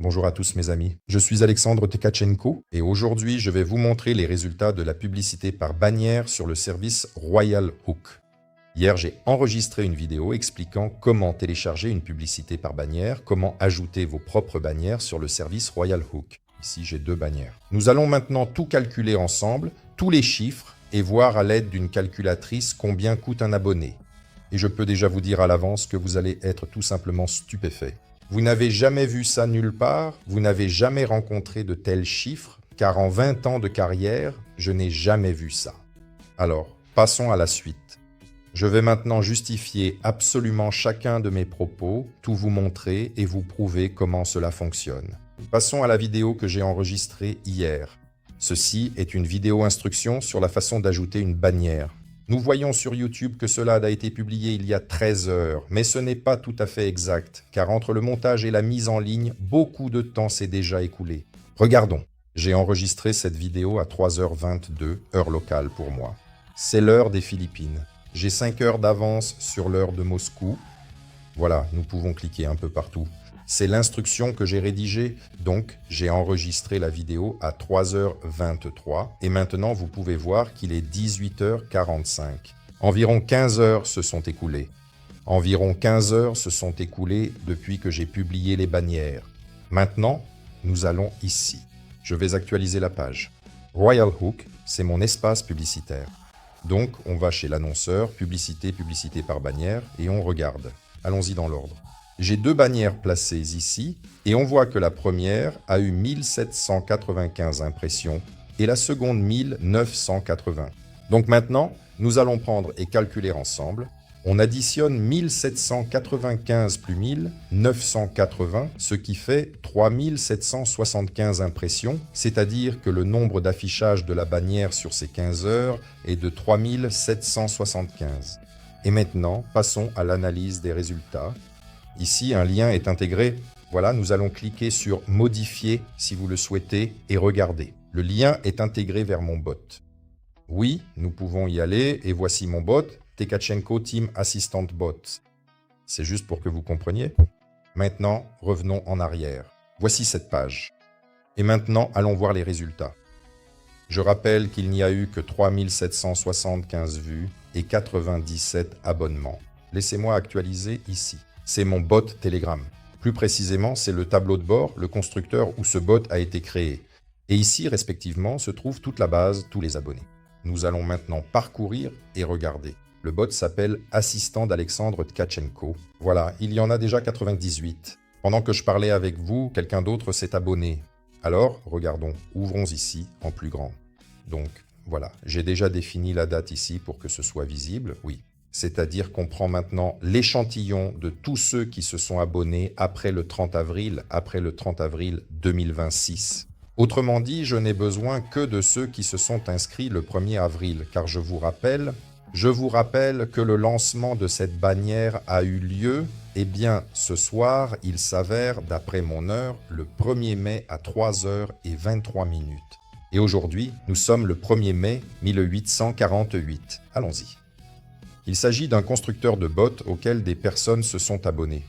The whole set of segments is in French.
Bonjour à tous mes amis, je suis Alexandre Tkachenko et aujourd'hui je vais vous montrer les résultats de la publicité par bannière sur le service Royal Hook. Hier j'ai enregistré une vidéo expliquant comment télécharger une publicité par bannière, comment ajouter vos propres bannières sur le service Royal Hook. Ici j'ai 2 bannières. Nous allons maintenant tout calculer ensemble, tous les chiffres, et voir à l'aide d'une calculatrice combien coûte un abonné. Et je peux déjà vous dire à l'avance que vous allez être tout simplement stupéfait. Vous n'avez jamais vu ça nulle part, vous n'avez jamais rencontré de tels chiffres, car en 20 ans de carrière, je n'ai jamais vu ça. Alors, passons à la suite. Je vais maintenant justifier absolument chacun de mes propos, tout vous montrer et vous prouver comment cela fonctionne. Passons à la vidéo que j'ai enregistrée hier. Ceci est une vidéo instruction sur la façon d'ajouter une bannière. Nous voyons sur YouTube que cela a été publié il y a 13 heures, mais ce n'est pas tout à fait exact, car entre le montage et la mise en ligne, beaucoup de temps s'est déjà écoulé. Regardons, j'ai enregistré cette vidéo à 3h22, heure locale pour moi. C'est l'heure des Philippines. J'ai 5 heures d'avance sur l'heure de Moscou. Voilà, nous pouvons cliquer un peu partout. C'est l'instruction que j'ai rédigée, donc j'ai enregistré la vidéo à 3h23 et maintenant vous pouvez voir qu'il est 18h45. Environ 15 heures se sont écoulées. Environ 15 heures se sont écoulées depuis que j'ai publié les bannières. Maintenant, nous allons ici. Je vais actualiser la page. Royal Hook, c'est mon espace publicitaire. Donc, on va chez l'annonceur, publicité, publicité par bannière, et on regarde. Allons-y dans l'ordre. J'ai 2 bannières placées ici, et on voit que la première a eu 1795 impressions, et la seconde 1980. Donc maintenant, nous allons prendre et calculer ensemble. On additionne 1795 plus 1980, ce qui fait 3775 impressions, c'est-à-dire que le nombre d'affichages de la bannière sur ces 15 heures est de 3775. Et maintenant, passons à l'analyse des résultats. Ici, un lien est intégré. Voilà, nous allons cliquer sur « Modifier » si vous le souhaitez et regarder. Le lien est intégré vers mon bot. Oui, nous pouvons y aller et voici mon bot, Tkachenko Team Assistant Bot. C'est juste pour que vous compreniez. Maintenant, revenons en arrière. Voici cette page. Et maintenant, allons voir les résultats. Je rappelle qu'il n'y a eu que 3775 vues et 97 abonnements. Laissez-moi actualiser ici. C'est mon bot Telegram. Plus précisément, c'est le tableau de bord, le constructeur où ce bot a été créé. Et ici, respectivement, se trouve toute la base, tous les abonnés. Nous allons maintenant parcourir et regarder. Le bot s'appelle Assistant d'Alexandre Tkachenko. Voilà, il y en a déjà 98. Pendant que je parlais avec vous, quelqu'un d'autre s'est abonné. Alors, regardons, ouvrons ici en plus grand. Donc, voilà, j'ai déjà défini la date ici pour que ce soit visible, oui. C'est-à-dire qu'on prend maintenant l'échantillon de tous ceux qui se sont abonnés après le 30 avril 2026. Autrement dit, je n'ai besoin que de ceux qui se sont inscrits le 1er avril, car je vous rappelle que le lancement de cette bannière a eu lieu, eh bien, ce soir, il s'avère, d'après mon heure, le 1er mai à 3h23. Et aujourd'hui, nous sommes le 1er mai 1848. Allons-y. Il s'agit d'un constructeur de bots auquel des personnes se sont abonnées.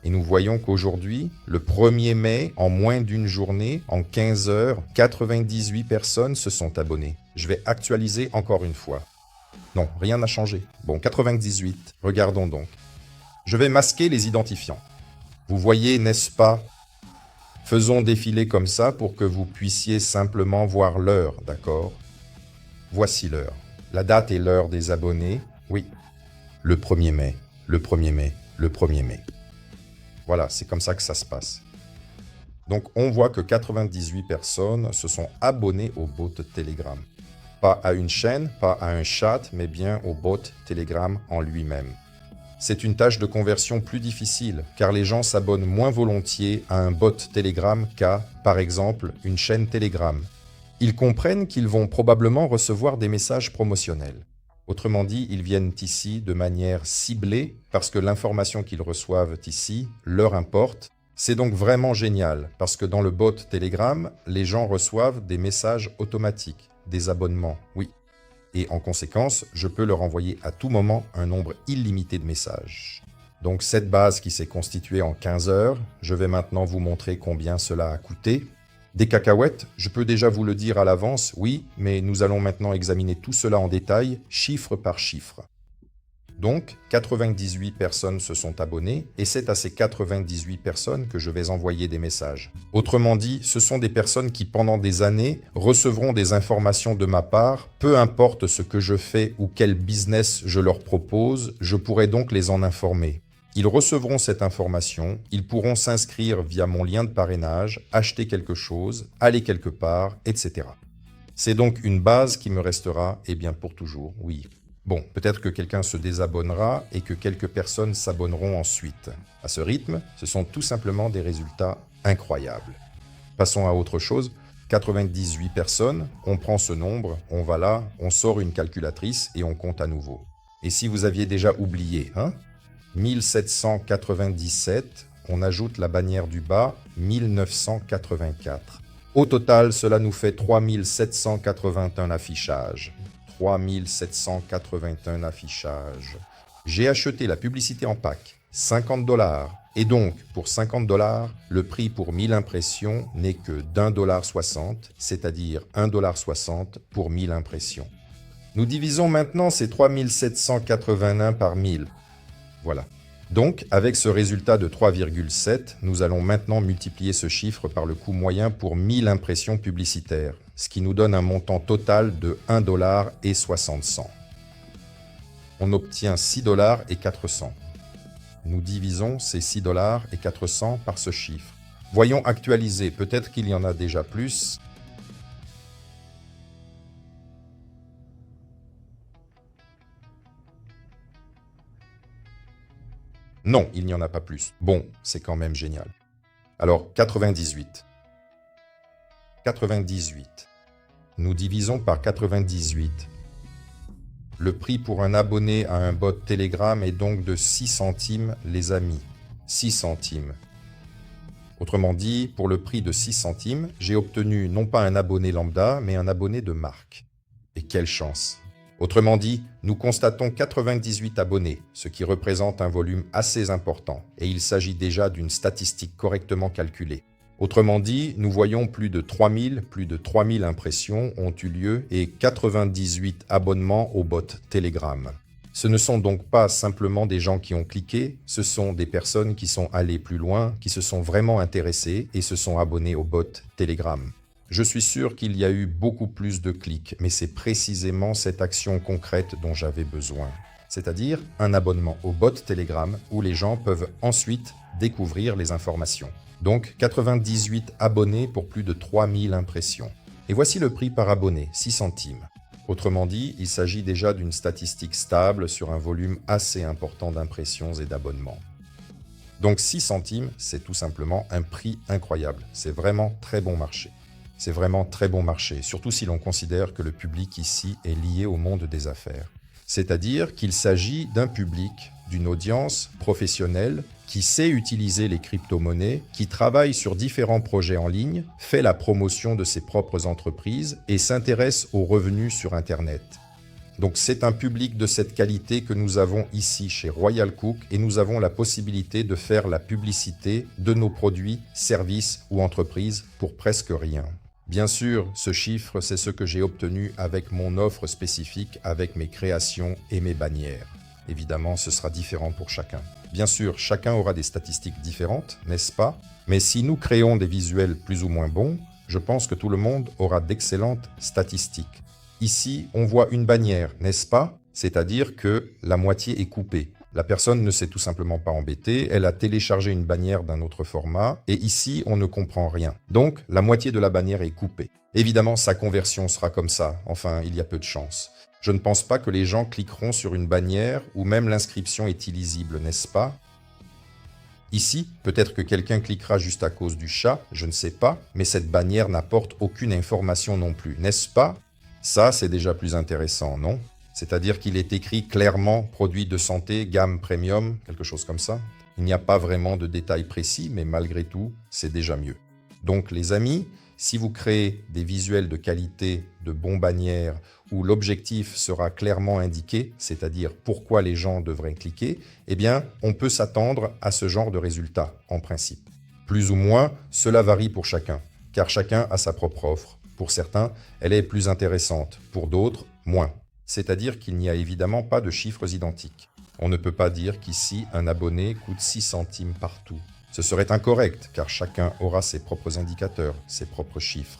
Et nous voyons qu'aujourd'hui, le 1er mai, en moins d'une journée, en 15 heures, 98 personnes se sont abonnées. Je vais actualiser encore une fois. Non, rien n'a changé. Bon, 98. Regardons donc. Je vais masquer les identifiants. Vous voyez, n'est-ce pas? Faisons défiler comme ça pour que vous puissiez simplement voir l'heure, d'accord? Voici l'heure. La date et l'heure des abonnés. Oui, le 1er mai, le 1er mai, le 1er mai. Voilà, c'est comme ça que ça se passe. Donc, on voit que 98 personnes se sont abonnées au bot Telegram. Pas à une chaîne, pas à un chat, mais bien au bot Telegram en lui-même. C'est une tâche de conversion plus difficile, car les gens s'abonnent moins volontiers à un bot Telegram qu'à, par exemple, une chaîne Telegram. Ils comprennent qu'ils vont probablement recevoir des messages promotionnels. Autrement dit, ils viennent ici de manière ciblée parce que l'information qu'ils reçoivent ici leur importe. C'est donc vraiment génial parce que dans le bot Telegram, les gens reçoivent des messages automatiques, des abonnements, oui. Et en conséquence, je peux leur envoyer à tout moment un nombre illimité de messages. Donc cette base qui s'est constituée en 15 heures, je vais maintenant vous montrer combien cela a coûté. Des cacahuètes, je peux déjà vous le dire à l'avance, oui, mais nous allons maintenant examiner tout cela en détail, chiffre par chiffre. Donc, 98 personnes se sont abonnées, et c'est à ces 98 personnes que je vais envoyer des messages. Autrement dit, ce sont des personnes qui, pendant des années, recevront des informations de ma part, peu importe ce que je fais ou quel business je leur propose, je pourrai donc les en informer. Ils recevront cette information, ils pourront s'inscrire via mon lien de parrainage, acheter quelque chose, aller quelque part, etc. C'est donc une base qui me restera, et bien pour toujours, oui. Bon, peut-être que quelqu'un se désabonnera et que quelques personnes s'abonneront ensuite. À ce rythme, ce sont tout simplement des résultats incroyables. Passons à autre chose. 98 personnes, on prend ce nombre, on va là, on sort une calculatrice et on compte à nouveau. Et si vous aviez déjà oublié, 1797, on ajoute la bannière du bas, 1984. Au total, cela nous fait 3781 affichages. 3781 affichages. J'ai acheté la publicité en pack, 50 $. Et donc, pour 50 $, le prix pour 1000 impressions n'est que d'1,60 $, c'est-à-dire 1,60 $ pour 1000 impressions. Nous divisons maintenant ces 3781 par 1000. Voilà. Donc, avec ce résultat de 3,7, nous allons maintenant multiplier ce chiffre par le coût moyen pour 1000 impressions publicitaires, ce qui nous donne un montant total de 1,60 $. On obtient 6,4 $. Nous divisons ces 6,4 $ par ce chiffre. Voyons actualiser, peut-être qu'il y en a déjà plus. Non, il n'y en a pas plus. Bon, c'est quand même génial. Alors, 98. 98. Nous divisons par 98. Le prix pour un abonné à un bot Telegram est donc de 6 centimes, les amis. 6 centimes. Autrement dit, pour le prix de 6 centimes, j'ai obtenu non pas un abonné lambda, mais un abonné de marque. Et quelle chance! Autrement dit, nous constatons 98 abonnés, ce qui représente un volume assez important, et il s'agit déjà d'une statistique correctement calculée. Autrement dit, nous voyons plus de 3000 impressions ont eu lieu et 98 abonnements au bot Telegram. Ce ne sont donc pas simplement des gens qui ont cliqué, ce sont des personnes qui sont allées plus loin, qui se sont vraiment intéressées et se sont abonnées au bot Telegram. Je suis sûr qu'il y a eu beaucoup plus de clics, mais c'est précisément cette action concrète dont j'avais besoin. C'est-à-dire un abonnement au bot Telegram où les gens peuvent ensuite découvrir les informations. Donc 98 abonnés pour plus de 3000 impressions. Et voici le prix par abonné, 6 centimes. Autrement dit, il s'agit déjà d'une statistique stable sur un volume assez important d'impressions et d'abonnements. Donc 6 centimes, c'est tout simplement un prix incroyable. C'est vraiment très bon marché. C'est vraiment très bon marché, surtout si l'on considère que le public ici est lié au monde des affaires. C'est-à-dire qu'il s'agit d'un public, d'une audience professionnelle qui sait utiliser les crypto-monnaies, qui travaille sur différents projets en ligne, fait la promotion de ses propres entreprises et s'intéresse aux revenus sur Internet. Donc c'est un public de cette qualité que nous avons ici chez Royal Cook et nous avons la possibilité de faire la publicité de nos produits, services ou entreprises pour presque rien. Bien sûr, ce chiffre, c'est ce que j'ai obtenu avec mon offre spécifique, avec mes créations et mes bannières. Évidemment, ce sera différent pour chacun. Bien sûr, chacun aura des statistiques différentes, n'est-ce pas? Mais si nous créons des visuels plus ou moins bons, je pense que tout le monde aura d'excellentes statistiques. Ici, on voit une bannière, n'est-ce pas? C'est-à-dire que la moitié est coupée. La personne ne s'est tout simplement pas embêtée, elle a téléchargé une bannière d'un autre format, et ici, on ne comprend rien. Donc, la moitié de la bannière est coupée. Évidemment, sa conversion sera comme ça, enfin, il y a peu de chance. Je ne pense pas que les gens cliqueront sur une bannière où même l'inscription est illisible, n'est-ce pas? Ici, peut-être que quelqu'un cliquera juste à cause du chat, je ne sais pas, mais cette bannière n'apporte aucune information non plus, n'est-ce pas? Ça, c'est déjà plus intéressant, non? C'est-à-dire qu'il est écrit clairement « produit de santé, gamme premium », quelque chose comme ça. Il n'y a pas vraiment de détails précis, mais malgré tout, c'est déjà mieux. Donc les amis, si vous créez des visuels de qualité, de bons bannières, où l'objectif sera clairement indiqué, c'est-à-dire pourquoi les gens devraient cliquer, eh bien, on peut s'attendre à ce genre de résultat, en principe. Plus ou moins, cela varie pour chacun, car chacun a sa propre offre. Pour certains, elle est plus intéressante, pour d'autres, moins. C'est-à-dire qu'il n'y a évidemment pas de chiffres identiques. On ne peut pas dire qu'ici, un abonné coûte 6 centimes partout. Ce serait incorrect, car chacun aura ses propres indicateurs, ses propres chiffres.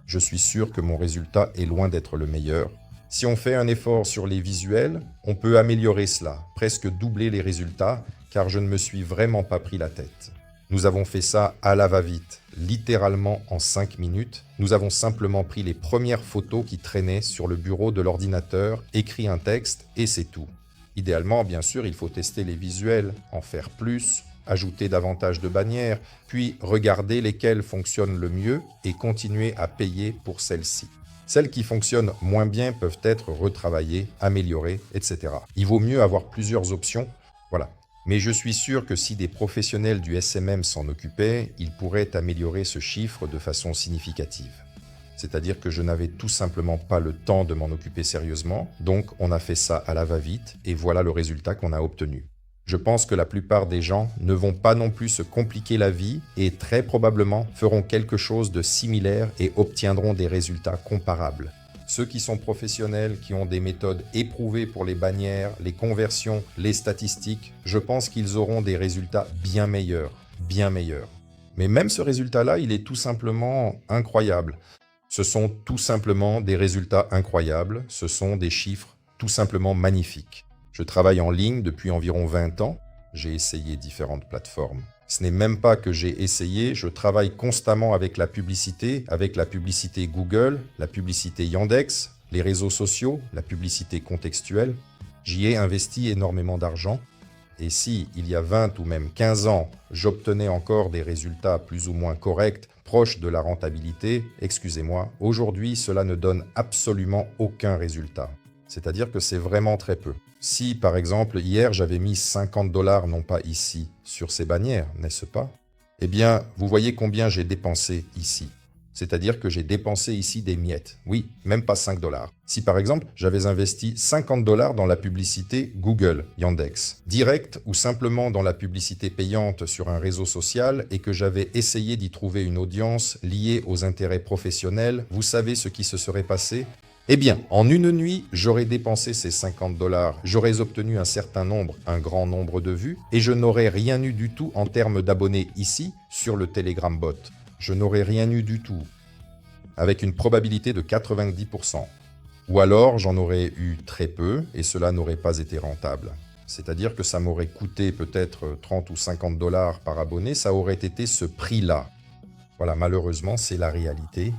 Je suis sûr que mon résultat est loin d'être le meilleur. Si on fait un effort sur les visuels, on peut améliorer cela, presque doubler les résultats, car je ne me suis vraiment pas pris la tête. Nous avons fait ça à la va-vite, littéralement en 5 minutes. Nous avons simplement pris les premières photos qui traînaient sur le bureau de l'ordinateur, écrit un texte et c'est tout. Idéalement, bien sûr, il faut tester les visuels, en faire plus, ajouter davantage de bannières, puis regarder lesquelles fonctionnent le mieux et continuer à payer pour celles-ci. Celles qui fonctionnent moins bien peuvent être retravaillées, améliorées, etc. Il vaut mieux avoir plusieurs options, voilà. Mais je suis sûr que si des professionnels du SMM s'en occupaient, ils pourraient améliorer ce chiffre de façon significative. C'est-à-dire que je n'avais tout simplement pas le temps de m'en occuper sérieusement, donc on a fait ça à la va-vite, et voilà le résultat qu'on a obtenu. Je pense que la plupart des gens ne vont pas non plus se compliquer la vie et très probablement feront quelque chose de similaire et obtiendront des résultats comparables. Ceux qui sont professionnels, qui ont des méthodes éprouvées pour les bannières, les conversions, les statistiques, je pense qu'ils auront des résultats bien meilleurs, bien meilleurs. Mais même ce résultat-là, il est tout simplement incroyable. Ce sont tout simplement des résultats incroyables, ce sont des chiffres tout simplement magnifiques. Je travaille en ligne depuis environ 20 ans, j'ai essayé différentes plateformes. Ce n'est même pas que j'ai essayé, je travaille constamment avec la publicité Google, la publicité Yandex, les réseaux sociaux, la publicité contextuelle. J'y ai investi énormément d'argent. Et si, il y a 20 ou même 15 ans, j'obtenais encore des résultats plus ou moins corrects, proches de la rentabilité, excusez-moi, aujourd'hui, cela ne donne absolument aucun résultat. C'est-à-dire que c'est vraiment très peu. Si, par exemple, hier, j'avais mis 50 $, non pas ici, sur ces bannières, n'est-ce pas? Eh bien, vous voyez combien j'ai dépensé ici. C'est-à-dire que j'ai dépensé ici des miettes. Oui, même pas 5 $. Si, par exemple, j'avais investi 50 $ dans la publicité Google, Yandex, direct ou simplement dans la publicité payante sur un réseau social et que j'avais essayé d'y trouver une audience liée aux intérêts professionnels, vous savez ce qui se serait passé? Eh bien, en une nuit, j'aurais dépensé ces 50 $, j'aurais obtenu un certain nombre, un grand nombre de vues, et je n'aurais rien eu du tout en termes d'abonnés ici, sur le Telegram bot. Je n'aurais rien eu du tout, avec une probabilité de 90%. Ou alors, j'en aurais eu très peu, et cela n'aurait pas été rentable. C'est-à-dire que ça m'aurait coûté peut-être 30 ou 50 $ par abonné, ça aurait été ce prix-là. Voilà, malheureusement, c'est la réalité.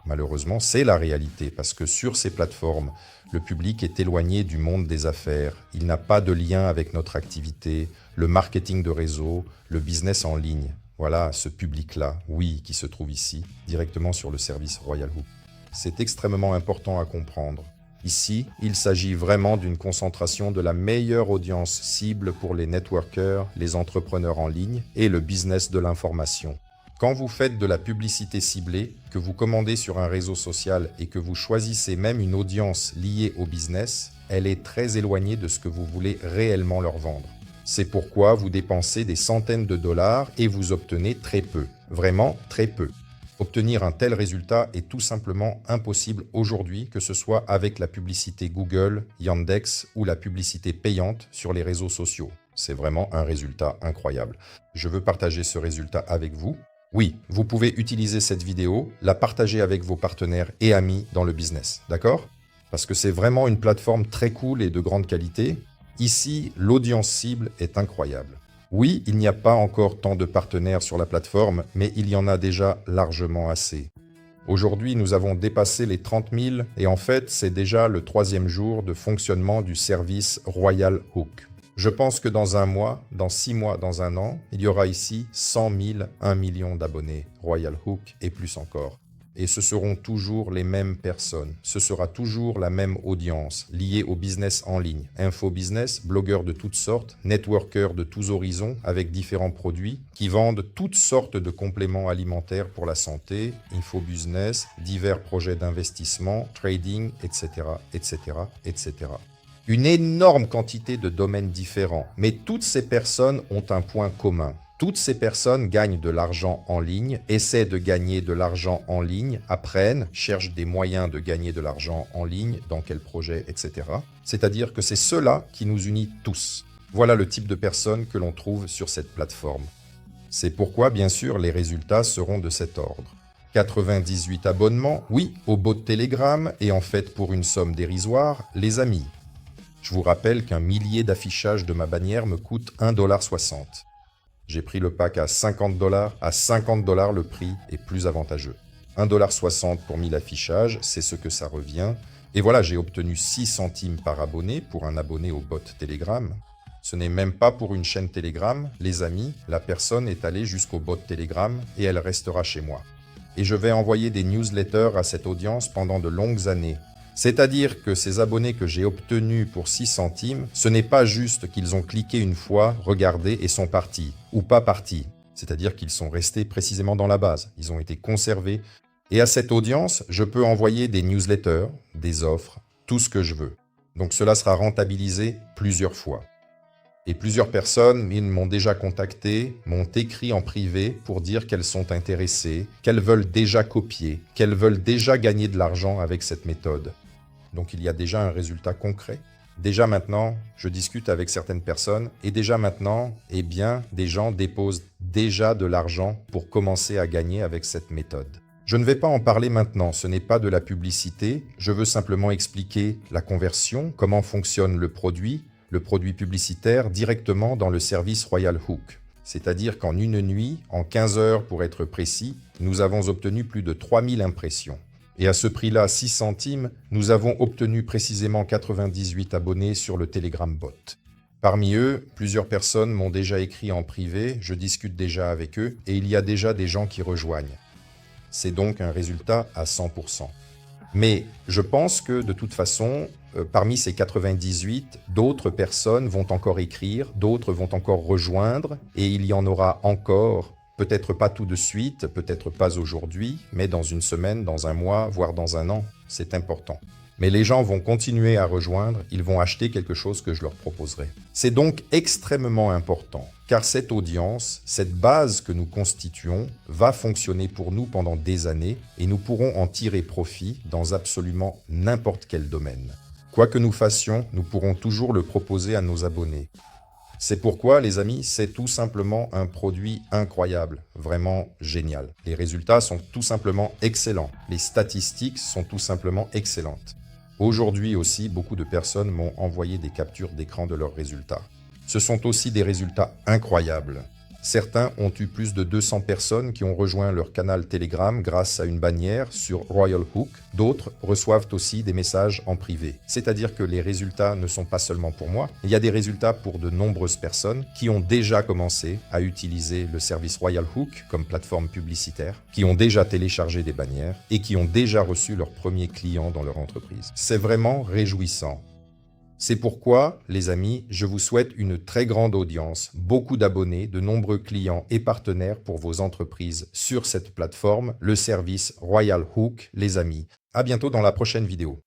Malheureusement, c'est la réalité, parce que sur ces plateformes, le public est éloigné du monde des affaires. Il n'a pas de lien avec notre activité, le marketing de réseau, le business en ligne. Voilà ce public-là, oui, qui se trouve ici, directement sur le service Royal Hook. C'est extrêmement important à comprendre. Ici, il s'agit vraiment d'une concentration de la meilleure audience cible pour les networkers, les entrepreneurs en ligne et le business de l'information. Quand vous faites de la publicité ciblée, que vous commandez sur un réseau social et que vous choisissez même une audience liée au business, elle est très éloignée de ce que vous voulez réellement leur vendre. C'est pourquoi vous dépensez des centaines de dollars et vous obtenez très peu, vraiment très peu. Obtenir un tel résultat est tout simplement impossible aujourd'hui, que ce soit avec la publicité Google, Yandex ou la publicité payante sur les réseaux sociaux. C'est vraiment un résultat incroyable. Je veux partager ce résultat avec vous. Oui, vous pouvez utiliser cette vidéo, la partager avec vos partenaires et amis dans le business, d'accord? Parce que c'est vraiment une plateforme très cool et de grande qualité. Ici, l'audience cible est incroyable. Oui, il n'y a pas encore tant de partenaires sur la plateforme, mais il y en a déjà largement assez. Aujourd'hui, nous avons dépassé les 30 000 et en fait, c'est déjà le 3e jour de fonctionnement du service Royal Hook. Je pense que dans un mois, dans 6 mois, dans un an, il y aura ici 100 000, 1 million d'abonnés Royal Hook et plus encore. Et ce seront toujours les mêmes personnes. Ce sera toujours la même audience liée au business en ligne. Infobusiness, blogueurs de toutes sortes, networkers de tous horizons avec différents produits qui vendent toutes sortes de compléments alimentaires pour la santé, infobusiness, divers projets d'investissement, trading, etc., etc., etc. Une énorme quantité de domaines différents, mais toutes ces personnes ont un point commun. Toutes ces personnes gagnent de l'argent en ligne, essaient de gagner de l'argent en ligne, apprennent, cherchent des moyens de gagner de l'argent en ligne, dans quel projet, etc. C'est-à-dire que c'est cela qui nous unit tous. Voilà le type de personnes que l'on trouve sur cette plateforme. C'est pourquoi, bien sûr, les résultats seront de cet ordre. 98 abonnements, oui, au bot Telegram, et en fait pour une somme dérisoire, les amis. Je vous rappelle qu'un millier d'affichages de ma bannière me coûte 1,60 $. J'ai pris le pack à 50 $. À 50 $, le prix est plus avantageux. 1,60 $ pour 1000 affichages, c'est ce que ça revient. Et voilà, j'ai obtenu 6 centimes par abonné pour un abonné au bot Telegram. Ce n'est même pas pour une chaîne Telegram, les amis, la personne est allée jusqu'au bot Telegram et elle restera chez moi. Et je vais envoyer des newsletters à cette audience pendant de longues années. C'est-à-dire que ces abonnés que j'ai obtenus pour 6 centimes, ce n'est pas juste qu'ils ont cliqué une fois, regardé et sont partis, ou pas partis. C'est-à-dire qu'ils sont restés précisément dans la base, ils ont été conservés. Et à cette audience, je peux envoyer des newsletters, des offres, tout ce que je veux. Donc cela sera rentabilisé plusieurs fois. Et plusieurs personnes m'ont déjà contacté, m'ont écrit en privé pour dire qu'elles sont intéressées, qu'elles veulent déjà copier, qu'elles veulent déjà gagner de l'argent avec cette méthode. Donc il y a déjà un résultat concret. Déjà maintenant, je discute avec certaines personnes et déjà maintenant, eh bien, des gens déposent déjà de l'argent pour commencer à gagner avec cette méthode. Je ne vais pas en parler maintenant, ce n'est pas de la publicité, je veux simplement expliquer la conversion, comment fonctionne le produit publicitaire directement dans le service Royal Hook. C'est-à-dire qu'en une nuit, en 15 heures pour être précis, nous avons obtenu plus de 3000 impressions. Et à ce prix-là, 6 centimes, nous avons obtenu précisément 98 abonnés sur le Telegram bot. Parmi eux, plusieurs personnes m'ont déjà écrit en privé, je discute déjà avec eux, et il y a déjà des gens qui rejoignent. C'est donc un résultat à 100%. Mais je pense que de toute façon, parmi ces 98, d'autres personnes vont encore écrire, d'autres vont encore rejoindre, et il y en aura encore. Peut-être pas tout de suite, peut-être pas aujourd'hui, mais dans une semaine, dans un mois, voire dans un an, c'est important. Mais les gens vont continuer à rejoindre, ils vont acheter quelque chose que je leur proposerai. C'est donc extrêmement important, car cette audience, cette base que nous constituons, va fonctionner pour nous pendant des années et nous pourrons en tirer profit dans absolument n'importe quel domaine. Quoi que nous fassions, nous pourrons toujours le proposer à nos abonnés. C'est pourquoi, les amis, c'est tout simplement un produit incroyable, vraiment génial. Les résultats sont tout simplement excellents. Les statistiques sont tout simplement excellentes. Aujourd'hui aussi, beaucoup de personnes m'ont envoyé des captures d'écran de leurs résultats. Ce sont aussi des résultats incroyables. Certains ont eu plus de 200 personnes qui ont rejoint leur canal Telegram grâce à une bannière sur Royal Hook. D'autres reçoivent aussi des messages en privé. C'est-à-dire que les résultats ne sont pas seulement pour moi. Il y a des résultats pour de nombreuses personnes qui ont déjà commencé à utiliser le service Royal Hook comme plateforme publicitaire, qui ont déjà téléchargé des bannières et qui ont déjà reçu leurs premiers clients dans leur entreprise. C'est vraiment réjouissant. C'est pourquoi, les amis, je vous souhaite une très grande audience, beaucoup d'abonnés, de nombreux clients et partenaires pour vos entreprises sur cette plateforme, le service Royal Hook, les amis. À bientôt dans la prochaine vidéo.